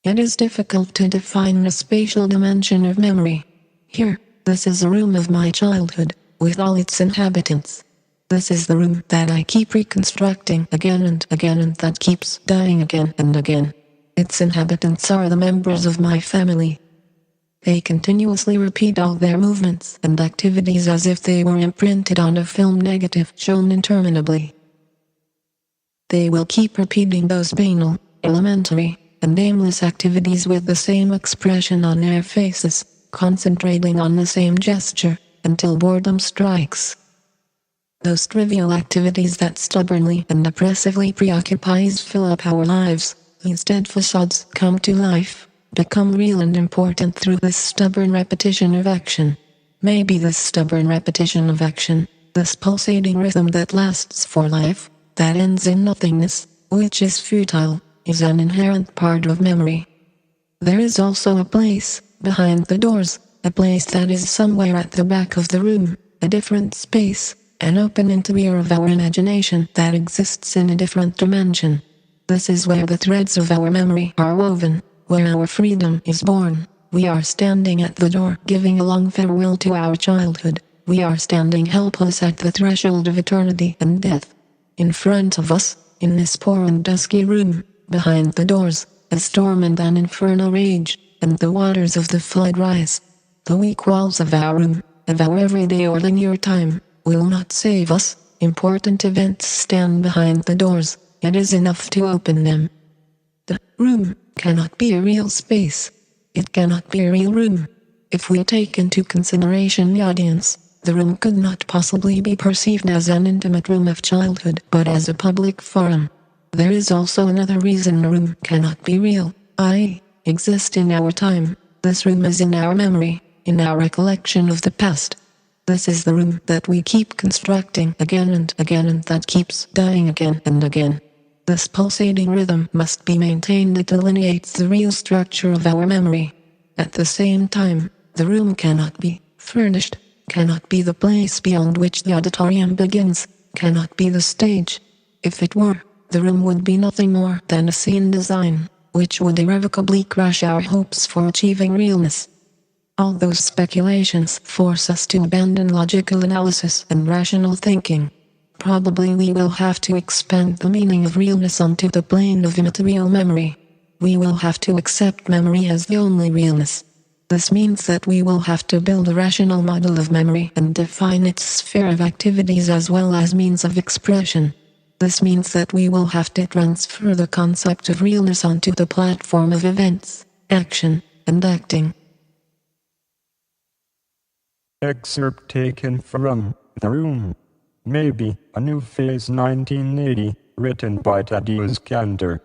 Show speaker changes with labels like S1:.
S1: It is difficult to define a spatial dimension of memory. Here, this is a room of my childhood, with all its inhabitants. This is the room that I keep reconstructing again and again and that keeps dying again and again. Its inhabitants are the members of my family. They continuously repeat all their movements and activities as if they were imprinted on a film negative shown interminably. They will keep repeating those banal, elementary, and aimless activities with the same expression on their faces, concentrating on the same gesture, until boredom strikes. Those trivial activities that stubbornly and oppressively preoccupy us fill up our lives. These dead facades come to life, become real and important through this stubborn repetition of action. Maybe this stubborn repetition of action, this pulsating rhythm that lasts for life, that ends in nothingness, which is futile, is an inherent part of memory. There is also a place, behind the doors, a place that is somewhere at the back of the room, a different space, an open interior of our imagination that exists in a different dimension. This is where the threads of our memory are woven, where our freedom is born. We are standing at the door, giving a long farewell to our childhood. We are standing helpless at the threshold of eternity and death. In front of us, in this poor and dusky room, behind the doors, a storm and an infernal rage, and the waters of the flood rise. The weak walls of our room, of our everyday or linear time, will not save us. Important events stand behind the doors. It is enough to open them. The room cannot be a real space. It cannot be a real room. If we take into consideration the audience, the room could not possibly be perceived as an intimate room of childhood, but as a public forum. There is also another reason a room cannot be real, i.e., exist in our time. This room is in our memory, in our recollection of the past. This is the room that we keep constructing again and again and that keeps dying again and again. This pulsating rhythm must be maintained. It delineates the real structure of our memory. At the same time, the room cannot be furnished, cannot be the place beyond which the auditorium begins, cannot be the stage. If it were, the room would be nothing more than a scene design, which would irrevocably crush our hopes for achieving realness. All those speculations force us to abandon logical analysis and rational thinking. Probably we will have to expand the meaning of realness onto the plane of immaterial memory. We will have to accept memory as the only realness. This means that we will have to build a rational model of memory and define its sphere of activities as well as means of expression. This means that we will have to transfer the concept of realness onto the platform of events, action, and acting.
S2: Excerpt taken from The Room. Maybe, A New Phase 1980, written by Tadeusz Kantor.